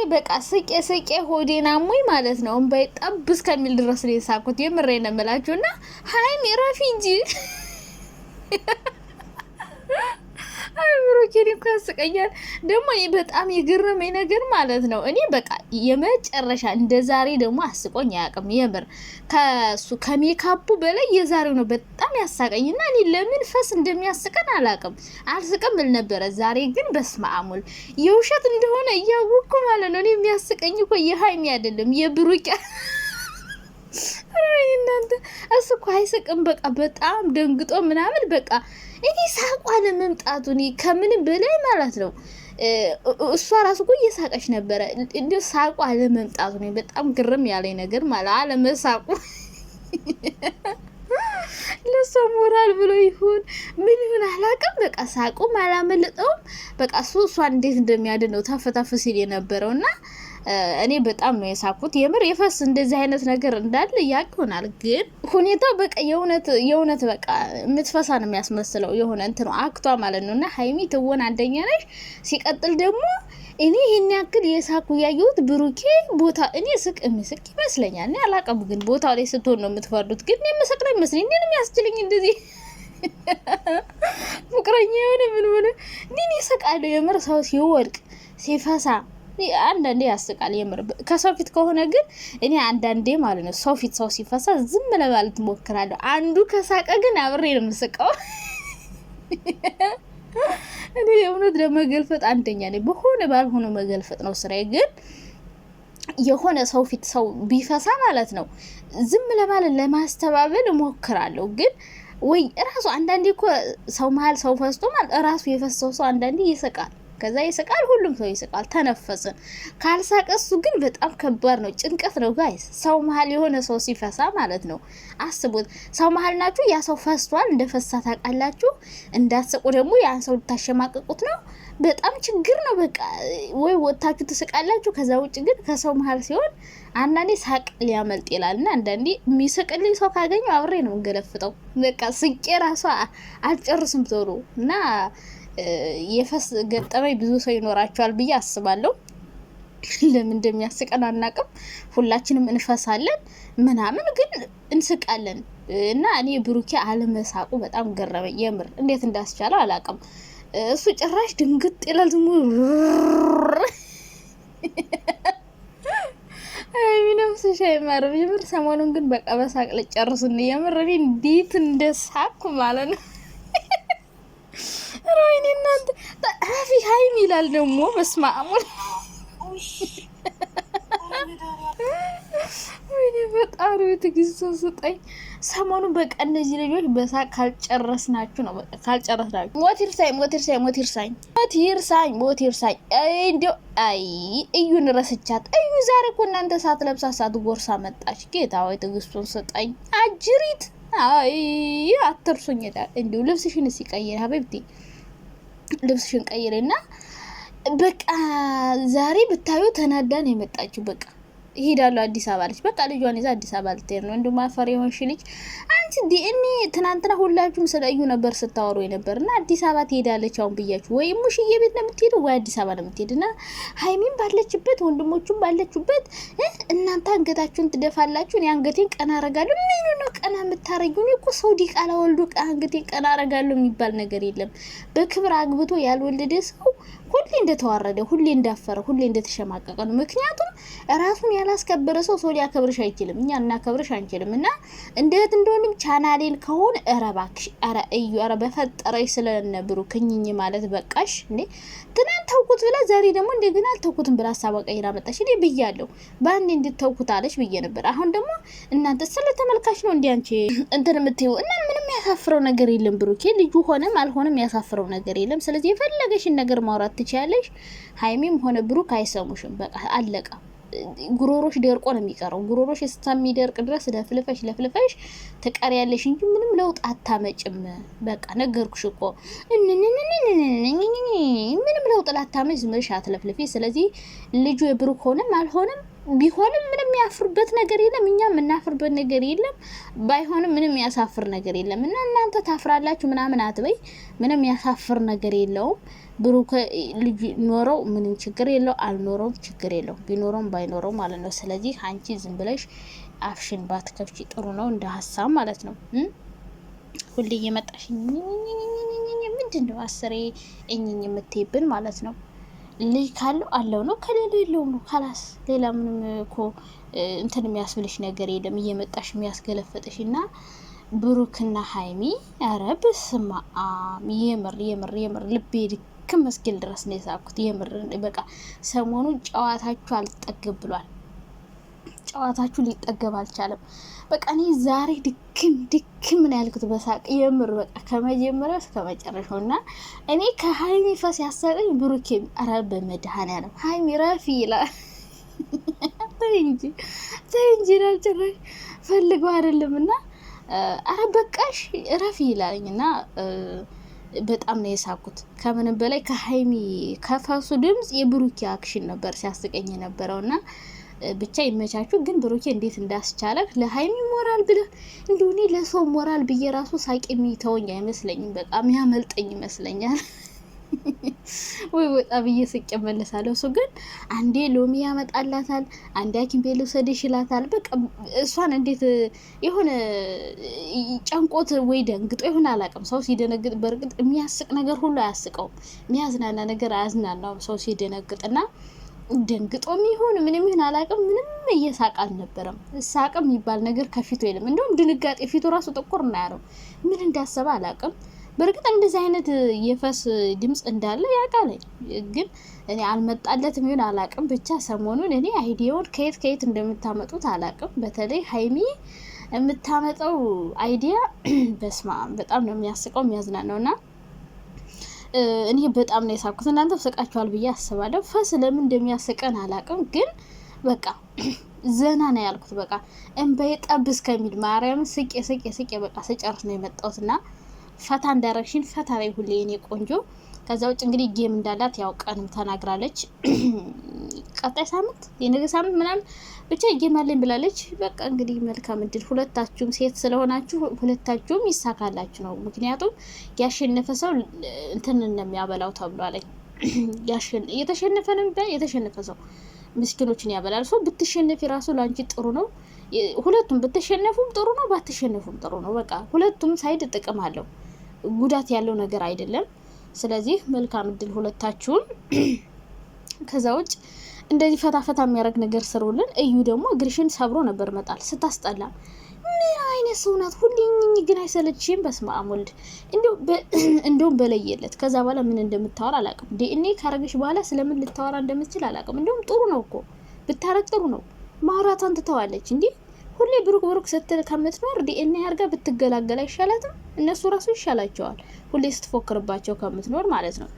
በቃ ስቄ ሆዴን አሞኝ ማለት ነው። እንባይ ጠብ እስከሚል ድረስ ነው የሳኩት። የምሬን ነው የምላችሁና ሀይሚ ረፊ እንጂ አይ ብሩኬን እኮ ያስቀኛል። ደግሞ እኔ በጣም የገረመኝ ነገር ማለት ነው እኔ በቃ የመጨረሻ እንደ ዛሬ ደግሞ አስቆኝ አያውቅም። የምር ከሱ ከሜካፑ በላይ የዛሬው ነው በጣም ያሳቀኝና እኔ ለምን ፈስ እንደሚያስቀን አላውቅም። አልስቅም ብል ነበረ። ዛሬ ግን በስመ አብ ወልድ የውሸት እንደሆነ እያወቅኩ ማለት ነው። እኔ የሚያስቀኝ እኮ የሀይሚ አይደለም የብሩኬ እናንተ እሱ እኮ አይስቅም። በቃ በጣም ደንግጦ ምናምን በቃ እኔ ሳቋ ለመምጣቱ እኔ ከምንም በላይ ማለት ነው። እሷ ራሱ እኮ እየሳቀች ነበረ። እንደ ሳቋ ለመምጣቱ ነው በጣም ግርም ያለኝ ነገር ማለት አለመሳቁ ለሷ ሞራል ብሎ ይሁን ምን ይሁን አላውቅም። በቃ ሳቁም አላመለጠውም። በቃ እሷን እንዴት እንደሚያድነው ተፈታፍ ሲል የነበረውና እኔ በጣም ነው የሳኩት። የምር የፈስ እንደዚህ አይነት ነገር እንዳለ ያውቁናል፣ ግን ሁኔታው በቃ የእውነት በቃ የምትፈሳ ነው የሚያስመስለው የሆነ እንትኑ አክቷ ማለት ነውና ሀይሚ ትወን አንደኛ ነሽ። ሲቀጥል ደግሞ እኔ ይሄን ያክል የሳኩ ያየሁት ብሩኬ ቦታ እኔ ስቅ ይመስለኛል። እኔ አላውቅም፣ ግን ቦታው ላይ ስትሆን ነው የምትፈርዱት። ግን የምስቅ ነው ይመስለኝ እንዴ ነው የሚያስችልኝ እንደዚህ ፍቅረኛ የሆነ ምን ሆነ እንዴ ይስቃል። የምር ሰው ሲወድቅ ሲፈሳ አንዳንዴ ያስቃል። የምር ከሰው ፊት ከሆነ ግን እኔ አንዳንዴ ማለት ነው ሰው ፊት ሰው ሲፈሳ ዝም ለማለት ሞክራለሁ። አንዱ ከሳቀ ግን አብሬ ነው የምስቀው። እኔ እውነት ለመገልፈጥ አንደኛ ነኝ። በሆነ ባልሆነ መገልፈጥ ነው ስራዬ። ግን የሆነ ሰው ፊት ሰው ቢፈሳ ማለት ነው ዝም ለማለት ለማስተባበል ሞክራለሁ። ግን ወይ ራሱ አንዳንዴ እኮ ሰው መሀል ሰው ፈስቶ ማለት ራሱ የፈሰው ሰው አንዳንዴ ይስቃል። ከዛ ይስቃል፣ ሁሉም ሰው ይስቃል። ተነፈስን ካልሳቀሱ ግን በጣም ከባድ ነው፣ ጭንቀት ነው ጋይስ። ሰው መሀል የሆነ ሰው ሲፈሳ ማለት ነው አስቡት። ሰው መሀል ናችሁ፣ ያ ሰው ፈስቷል፣ እንደፈሳ ታውቃላችሁ። እንዳትስቁ ደግሞ ያን ሰው ልታሸማቀቁት ነው። በጣም ችግር ነው። በቃ ወይ ወጣችሁ ትስቃላችሁ። ከዛ ውጭ ግን ከሰው መሀል ሲሆን አንዳንዴ ሳቅ ሊያመልጥ ይላልና አንዳንዴ የሚስቅልኝ ሰው ካገኘው አብሬ ነው እንገለፍጠው። በቃ ስቄ ራሷ አልጨርስም ቶሎ እና የፈስ ገጠመኝ ብዙ ሰው ይኖራቸዋል ብዬ አስባለሁ። ለምን እንደሚያስቀን አናውቅም። ሁላችንም እንፈሳለን ምናምን ግን እንስቃለን። እና እኔ ብሩኬ አለመሳቁ በጣም ገረመኝ። የምር እንዴት እንዳስቻለው አላውቅም። እሱ ጭራሽ ድንግጥ ይላል ዝም ነፍስሽ አይማርም። የምር ሰሞኑን ግን በቃ በሳቅ ልጨርስን። የምር እኔ እንዴት እንደሳኩ ማለት ነው። ራይኔ እናንተ አፊ ሀይሚ ይላል ደግሞ በስመ አብ ወይኔ ፈጣሪ ትግስት ስጠኝ። ሰሞኑን በቃ እነዚህ ልጆች በሳቅ ካልጨረስናችሁ ነው። በቃ ካልጨረስናችሁ ሞት ይርሳኝ እንዲያው አይ እዩን ረስቻት። እዩ ዛሬ እኮ እናንተ ሳትለብሳ ሳትጎርሳ መጣች። ጌታ ወይ ትግስቱን ስጠኝ አጅሪት። አይ አትርሱኝ። እንዲሁ ልብስሽን ሲቀይር ሀቢብቲ ልብስሽን ቀይሬና በቃ ዛሬ ብታዩ ተናዳን የመጣችው በቃ ይሄዳለሁ አዲስ አበባ ልጅ በቃ ልጇን ይዛ አዲስ አበባ ልትሄድ ነው። እንደውም አፈር የሆንሽ ልጅ አንቺ ዲኤኒ ትናንትና ሁላችሁም ስለ እዩ ነበር ስታወሩ የነበርና አዲስ አበባ ትሄዳለች አሁን ብያችሁ። ወይ ሙሽዬ ቤት ነው የምትሄደው ወይ አዲስ አበባ ነው የምትሄድና ሀይሚን ባለችበት ወንድሞቹም ባለችበት እናንተ አንገታችሁን ትደፋላችሁ። እኔ አንገቴን ቀና አረጋለሁ። ምን ነው ቀና የምታረጊው? እኔ እኮ ሰው ዲቃላ ወልዶ አንገቴን ቀና አረጋለሁ የሚባል ነገር የለም። በክብር አግብቶ ያልወለደ ሰው ሁሌ እንደተዋረደ፣ ሁሌ እንዳፈረ፣ ሁሌ እንደተሸማቀቀ ነው። ምክንያቱም ራሱን ያላስከበረ ሰው ሊያከብርሽ አይችልም። እኛ እናከብርሽ አንችልም። እና እንዴት እንደሆነም ቻናሌን ከሆነ እረባክሽ አረ እዩ አረ በፈጠረሽ ስለነብሩ ከኝኝ ማለት በቃሽ እንዴ። ትናንት ተውኩት ብላ ዛሬ ደግሞ እንደገና አልተውኩትም ብላ ሀሳብ ቀይራ መጣሽ። እኔ ብያለሁ ባንዴ እንድትተውኩት አለሽ ብዬ ነበር። አሁን ደግሞ እናንተ ስለተመልካች ነው እንዴ አንቺ እንትን የምትይው? እና ምንም ያሳፍረው ነገር የለም። ብሩኬ ልጁ ሆነም አልሆነም ያሳፍረው ነገር የለም። ስለዚህ የፈለገሽን ነገር ማውራት ትችያለሽ። ሀይሚም ሆነ ብሩክ አይሰሙሽም። በቃ አለቀ። ጉሮሮሽ ደርቆ ነው የሚቀረው። ጉሮሮሽ እስከሚደርቅ ድረስ ለፍልፈሽ ትቀሪያለሽ እንጂ ምንም ለውጥ አታመጭም። በቃ ነገርኩሽ እኮ ምንም ለውጥ ላታመጭ ዝም ብለሽ አትለፍልፊ። ስለዚህ ልጁ የብሩክ ሆነም አልሆነም ቢሆንም ምንም ያፍርበት ነገር የለም፣ እኛም እናፍርበት ነገር የለም። ባይሆንም ምንም ያሳፍር ነገር የለም። እና እናንተ ታፍራላችሁ ምናምን አትበይ። ምንም ያሳፍር ነገር የለውም። ብሩክ ልጅ ኖረው ምንም ችግር የለው፣ አልኖረውም ችግር የለው፣ ቢኖረውም ባይኖረው ማለት ነው። ስለዚህ አንቺ ዝም ብለሽ አፍሽን ባትከፍቺ ጥሩ ነው፣ እንደ ሀሳብ ማለት ነው። ሁሌ እየመጣሽ ምንድን ነው አስሬ እኝኝ የምትይብን ማለት ነው። ልጅ ካለው አለው ነው፣ ከሌለው የለውም ነው ካላስ። ሌላ ምንም እኮ እንትን የሚያስብልሽ ነገር የለም። እየመጣሽ የሚያስገለፈጥሽ እና ብሩክና ሀይሚ ኧረ በስመ አብ የምር የምር የምር ልቤ ድክም መስኪል ድረስ ነው የሳኩት። የምር በቃ ሰሞኑን ጨዋታችሁ አልጠገብ ብሏል። ጨዋታችሁ ሊጠገብ አልቻለም። በቃ እኔ ዛሬ ድክም ምን ያልኩት በሳቅ የምር በቃ ከመጀመሪያው እስከ መጨረሻው። እና እኔ ከሀይሚ ፈስ ያሳቀኝ ብሩኬ ኧረ በመድኃኒዓለም ሀይሚ ረፊ ይላል። ተይ እንጂ ጭራሽ ፈልገው አይደለም። እና ኧረ በቃሽ ረፊ ይላልኝ። እና በጣም ነው የሳኩት። ከምንም በላይ ከሀይሚ ከፈሱ ድምጽ የብሩኬ አክሽን ነበር ሲያስቀኝ የነበረውና ብቻ ይመቻችሁ። ግን ብሩኬ እንዴት እንዳስቻለ ለሀይሚ ሞራል ብለ እንደሆነ ለሰው ሞራል ብዬ ራሱ ሳቂ የሚተወኝ አይመስለኝም። በቃ የሚያመልጠኝ ይመስለኛል። ወይ ወጣ ብዬ ስቄ መለሳለሁ። እሱ ግን አንዴ ሎሚ ያመጣላታል፣ አንዴ ሐኪም ቤት ልውሰድሽ ይላታል። በቃ እሷን እንዴት የሆነ ጨንቆት ወይ ደንግጦ ይሆን አላውቅም። ሰው ሲደነግጥ በእርግጥ የሚያስቅ ነገር ሁሉ አያስቀውም፣ የሚያዝናና ነገር አያዝናናውም ሰው ሲደነግጥና ደንግጦም ይሁን ምንም ይሁን አላውቅም፣ ምንም እየሳቀ አልነበረም። ሳቅም የሚባል ነገር ከፊቱ የለም። እንደውም ድንጋጤ ፊቱ ራሱ ጥቁር እናያለው። ምን እንዳሰበ አላውቅም። በእርግጥ እንደዚህ አይነት የፈስ ድምጽ እንዳለ ያውቃል፣ ግን እኔ አልመጣለትም ይሁን አላውቅም። ብቻ ሰሞኑን እኔ አይዲያውን ከየት እንደምታመጡት አላውቅም። በተለይ ሀይሚ የምታመጣው አይዲያ በስማ በጣም ነው የሚያስቀው የሚያዝናናውና እኔ በጣም ነው የሳኩት። እናንተ ስቃችኋል ብዬ አስባለሁ። ፈስ ለምን እንደሚያስቀን አላውቅም፣ ግን በቃ ዘና ነው ያልኩት። በቃ እንበይ ጠብ እስከሚል ማርያም ስቄ በቃ ስጨርስ ነው የመጣሁትና ፈታ እንዳረግሽን ፈታ ላይ ሁሌ የኔ ቆንጆ። ከዛ ውጭ እንግዲህ ጌም እንዳላት ያው ቀንም ተናግራለች። ቀጣይ ሳምንት የነገ ሳምንት ምናምን ብቻ ጌም አለኝ ብላለች። በቃ እንግዲህ መልካም እድል። ሁለታችሁም ሴት ስለሆናችሁ ሁለታችሁም ይሳካላችሁ ነው። ምክንያቱም ያሸነፈ ሰው እንትን እንደሚያበላው ተብሏል። የተሸነፈ ሰው ምስኪኖችን ያበላል። ሰው ብትሸነፊ ራሱ ላንቺ ጥሩ ነው። ሁለቱም ብትሸነፉም ጥሩ ነው፣ ባትሸነፉም ጥሩ ነው። በቃ ሁለቱም ሳይድ ጥቅም አለው፣ ጉዳት ያለው ነገር አይደለም። ስለዚህ መልካም እድል ሁለታችሁም። ከዛ ውጭ እንደዚህ ፈታ የሚያደርግ ነገር ስሩልን። እዩ ደግሞ እግርሽን ሰብሮ ነበር መጣል ስታስጠላ። ምን አይነት ሰው ናት? ሁሌኝ ግን አይሰለችሽም? በስመ አብ ወልድ። እንደውም በለየለት። ከዛ በኋላ ምን እንደምታወራ አላውቅም። ዲኤንኤ ካረገሽ በኋላ ስለምን ልታወራ እንደምትችል አላውቅም። እንደውም ጥሩ ነው እኮ ብታረግ ጥሩ ነው። ማውራቷን ትተዋለች እንዴ? ሁሌ ብሩክ ስትል ከምትኖር ዲኤንኤ አርጋ ብትገላገል አይሻላትም? እነሱ ራሱ ይሻላቸዋል፣ ሁሌ ስትፎክርባቸው ከምትኖር ማለት ነው።